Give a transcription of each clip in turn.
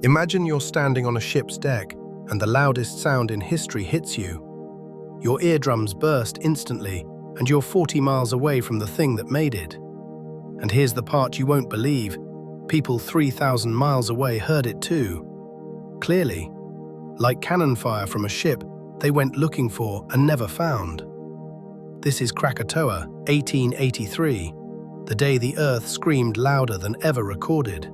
Imagine you're standing on a ship's deck and the loudest sound in history hits you. Your eardrums burst instantly and you're 40 miles away from the thing that made it. And here's the part you won't believe. People 3,000 miles away heard it too. Clearly. Like cannon fire from a ship they went looking for and never found. This is Krakatoa, 1883, the day the Earth screamed louder than ever recorded.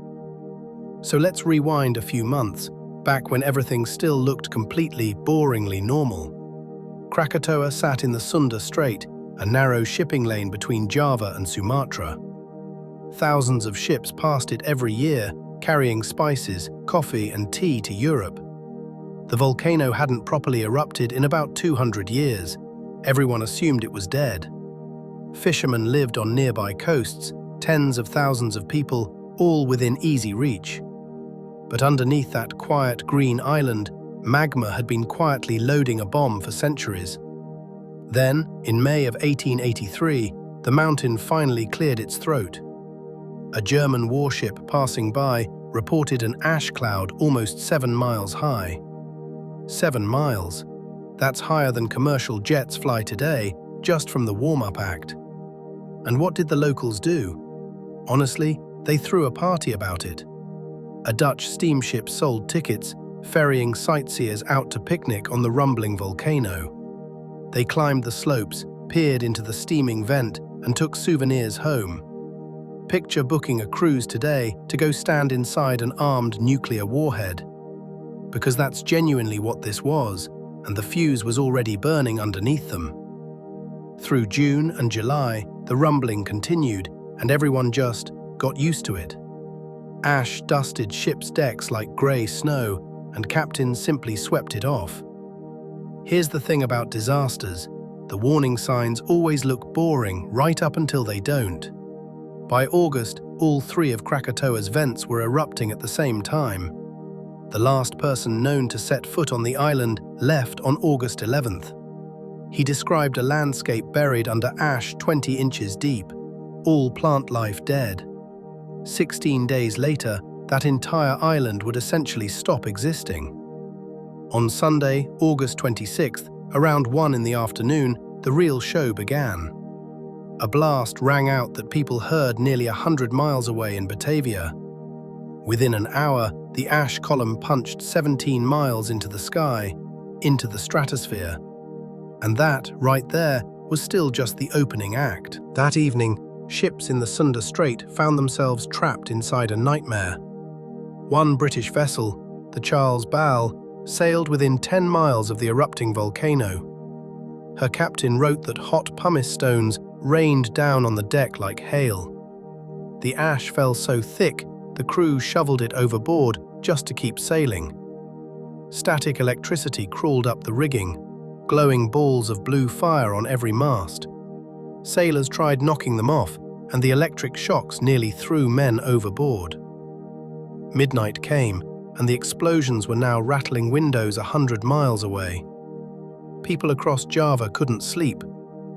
So let's rewind a few months, back when everything still looked completely, boringly normal. Krakatoa sat in the Sunda Strait, a narrow shipping lane between Java and Sumatra. Thousands of ships passed it every year, carrying spices, coffee and tea to Europe. The volcano hadn't properly erupted in about 200 years. Everyone assumed it was dead. Fishermen lived on nearby coasts, tens of thousands of people, all within easy reach. But underneath that quiet green island, magma had been quietly loading a bomb for centuries. Then, in May of 1883, the mountain finally cleared its throat. A German warship passing by reported an ash cloud almost 7 miles high. 7 miles. That's higher than commercial jets fly today, just from the warm-up act. And what did the locals do? Honestly, they threw a party about it. A Dutch steamship sold tickets, ferrying sightseers out to picnic on the rumbling volcano. They climbed the slopes, peered into the steaming vent, and took souvenirs home. Picture booking a cruise today to go stand inside an armed nuclear warhead. Because that's genuinely what this was, and the fuse was already burning underneath them. Through June and July, the rumbling continued, and everyone just got used to it. Ash dusted ships' decks like grey snow, and captains simply swept it off. Here's the thing about disasters. The warning signs always look boring right up until they don't. By August, all 3 of Krakatoa's vents were erupting at the same time. The last person known to set foot on the island left on August 11th. He described a landscape buried under ash 20 inches deep, all plant life dead. 16 days later, that entire island would essentially stop existing. On Sunday, August 26th, around 1 in the afternoon, the real show began. A blast rang out that people heard nearly 100 miles away in Batavia. Within an hour, the ash column punched 17 miles into the sky, into the stratosphere. And that, right there, was still just the opening act. That evening, ships in the Sunda Strait found themselves trapped inside a nightmare. One British vessel, the Charles Ball, sailed within 10 miles of the erupting volcano. Her captain wrote that hot pumice stones rained down on the deck like hail. The ash fell so thick, the crew shoveled it overboard just to keep sailing. Static electricity crawled up the rigging, glowing balls of blue fire on every mast. Sailors tried knocking them off, and the electric shocks nearly threw men overboard. Midnight came, and the explosions were now rattling windows 100 miles away. People across Java couldn't sleep.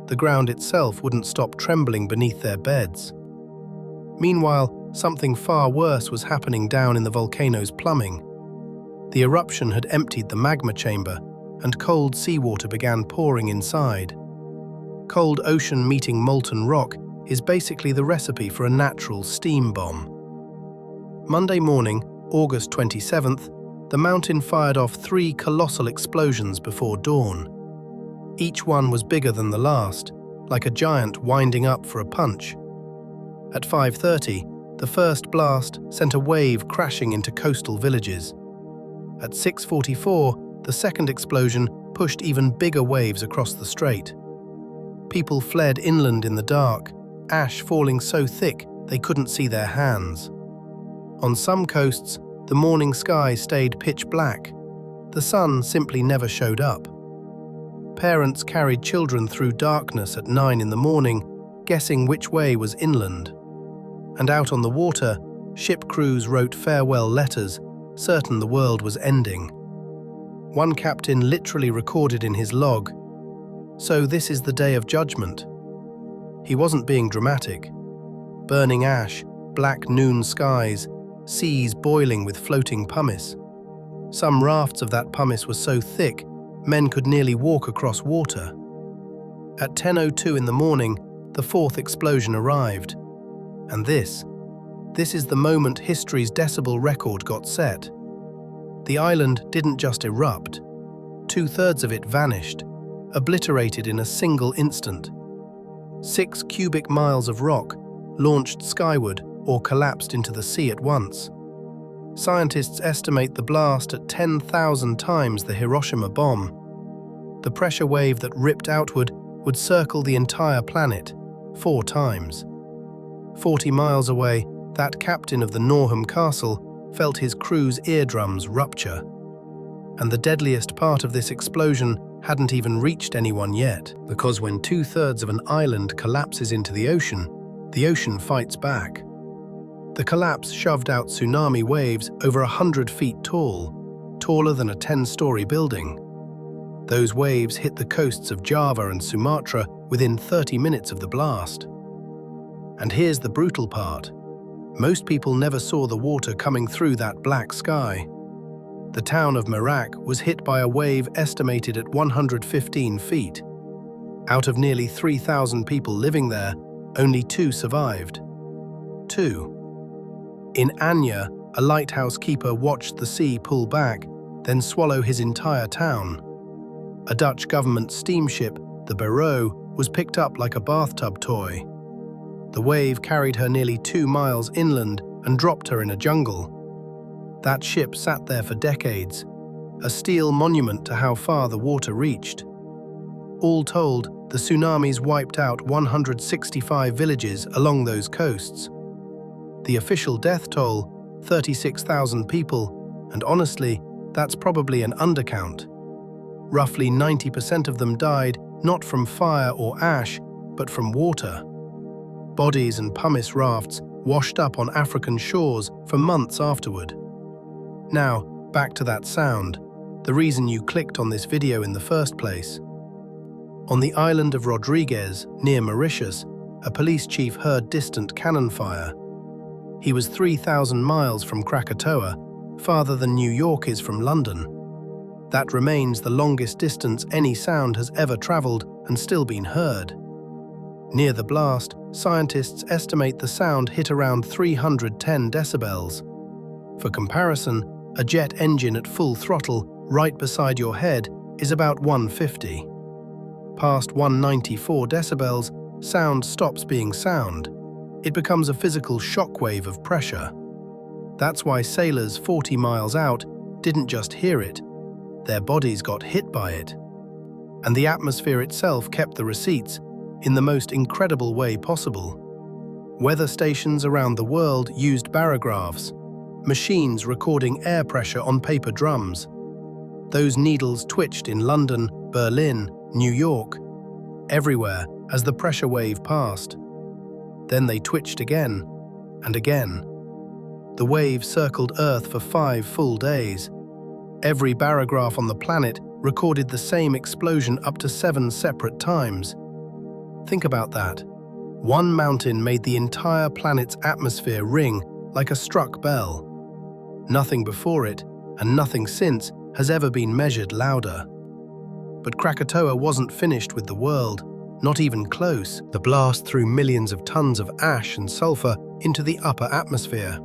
The ground itself wouldn't stop trembling beneath their beds. Meanwhile, something far worse was happening down in the volcano's plumbing. The eruption had emptied the magma chamber, and cold seawater began pouring inside. Cold ocean meeting molten rock is basically the recipe for a natural steam bomb. Monday morning, August 27th, the mountain fired off 3 colossal explosions before dawn. Each one was bigger than the last, like a giant winding up for a punch. At 5:30, the first blast sent a wave crashing into coastal villages. At 6:44, the second explosion pushed even bigger waves across the strait. People fled inland in the dark, ash falling so thick they couldn't see their hands. On some coasts, the morning sky stayed pitch black. The sun simply never showed up. Parents carried children through darkness at 9 in the morning, guessing which way was inland. And out on the water, ship crews wrote farewell letters, certain the world was ending. One captain literally recorded in his log, "So this is the day of judgment." He wasn't being dramatic. Burning ash, black noon skies, seas boiling with floating pumice. Some rafts of that pumice were so thick, men could nearly walk across water. At 10:02 in the morning, the fourth explosion arrived. And this is the moment history's decibel record got set. The island didn't just erupt. 2/3 of it vanished, obliterated in a single instant. 6 cubic miles of rock launched skyward or collapsed into the sea at once. Scientists estimate the blast at 10,000 times the Hiroshima bomb. The pressure wave that ripped outward would circle the entire planet 4 times. 40 miles away, that captain of the Norham Castle felt his crew's eardrums rupture. And the deadliest part of this explosion hadn't even reached anyone yet, because when 2/3 of an island collapses into the ocean fights back. The collapse shoved out tsunami waves over 100 feet tall, taller than a 10-story building. Those waves hit the coasts of Java and Sumatra within 30 minutes of the blast. And here's the brutal part. Most people never saw the water coming through that black sky. The town of Merak was hit by a wave estimated at 115 feet. Out of nearly 3,000 people living there, only 2 survived. 2. In Anya, a lighthouse keeper watched the sea pull back, then swallow his entire town. A Dutch government steamship, the Barrow, was picked up like a bathtub toy. The wave carried her nearly 2 miles inland and dropped her in a jungle. That ship sat there for decades, a steel monument to how far the water reached. All told, the tsunamis wiped out 165 villages along those coasts. The official death toll, 36,000 people, and honestly, that's probably an undercount. Roughly 90% of them died not from fire or ash, but from water. Bodies and pumice rafts washed up on African shores for months afterward. Now, back to that sound, the reason you clicked on this video in the first place. On the island of Rodrigues, near Mauritius, a police chief heard distant cannon fire. He was 3,000 miles from Krakatoa, farther than New York is from London. That remains the longest distance any sound has ever traveled and still been heard. Near the blast, scientists estimate the sound hit around 310 decibels. For comparison, a jet engine at full throttle right beside your head is about 150. Past 194 decibels, sound stops being sound. It becomes a physical shockwave of pressure. That's why sailors 40 miles out didn't just hear it, their bodies got hit by it. And the atmosphere itself kept the receipts in the most incredible way possible. Weather stations around the world used barographs, machines recording air pressure on paper drums. Those needles twitched in London, Berlin, New York, everywhere as the pressure wave passed. Then they twitched again and again. The wave circled Earth for 5 full days. Every barograph on the planet recorded the same explosion up to 7 separate times. Think about that. One mountain made the entire planet's atmosphere ring like a struck bell. Nothing before it, and nothing since, has ever been measured louder. But Krakatoa wasn't finished with the world, not even close. The blast threw millions of tons of ash and sulfur into the upper atmosphere.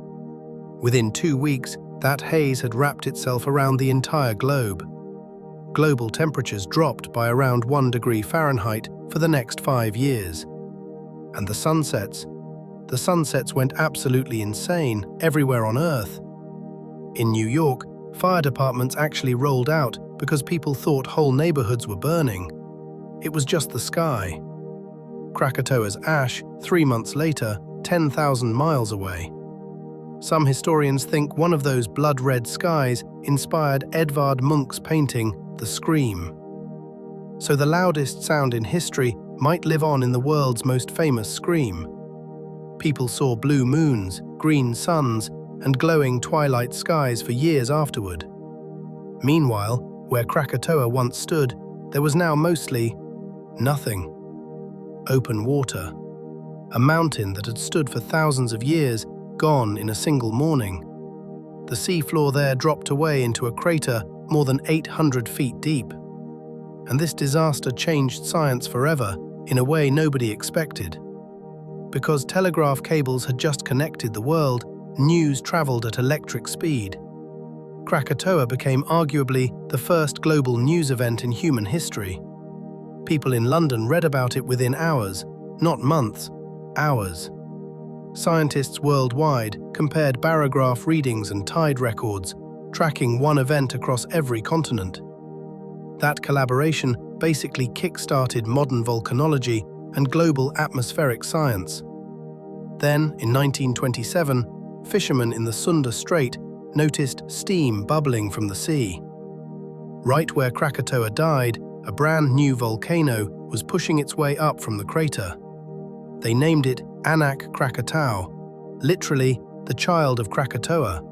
Within 2 weeks, that haze had wrapped itself around the entire globe. Global temperatures dropped by around 1 degree Fahrenheit for the next 5 years. And the sunsets went absolutely insane everywhere on Earth. In New York, fire departments actually rolled out because people thought whole neighborhoods were burning. It was just the sky. Krakatoa's ash, 3 months later, 10,000 miles away. Some historians think one of those blood-red skies inspired Edvard Munch's painting, The Scream. So the loudest sound in history might live on in the world's most famous scream. People saw blue moons, green suns, and glowing twilight skies for years afterward. Meanwhile, where Krakatoa once stood, there was now mostly nothing. Open water. A mountain that had stood for thousands of years, gone in a single morning. The seafloor there dropped away into a crater more than 800 feet deep. And this disaster changed science forever in a way nobody expected. Because telegraph cables had just connected the world, news traveled at electric speed. Krakatoa became arguably the first global news event in human history. People in London read about it within hours, not months, hours. Scientists worldwide compared barograph readings and tide records, tracking one event across every continent. That collaboration basically kick-started modern volcanology and global atmospheric science. Then, in 1927, fishermen in the Sunda Strait noticed steam bubbling from the sea. Right where Krakatoa died, a brand new volcano was pushing its way up from the crater. They named it Anak Krakatau, literally the child of Krakatoa.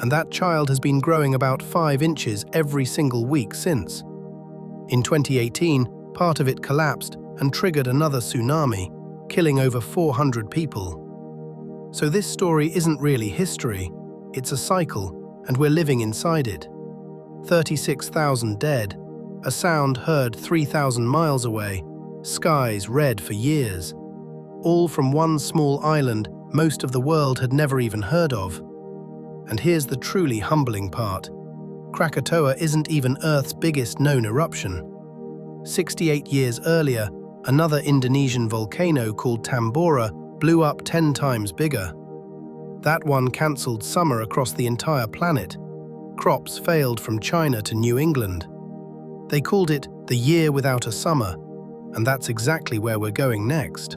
And that child has been growing about 5 inches every single week since. In 2018, part of it collapsed and triggered another tsunami, killing over 400 people. So this story isn't really history, it's a cycle, and we're living inside it. 36,000 dead, a sound heard 3,000 miles away, skies red for years. All from one small island most of the world had never even heard of. And here's the truly humbling part. Krakatoa isn't even Earth's biggest known eruption. 68 years earlier, another Indonesian volcano called Tambora blew up 10 times bigger. That one cancelled summer across the entire planet. Crops failed from China to New England. They called it the year without a summer, and that's exactly where we're going next.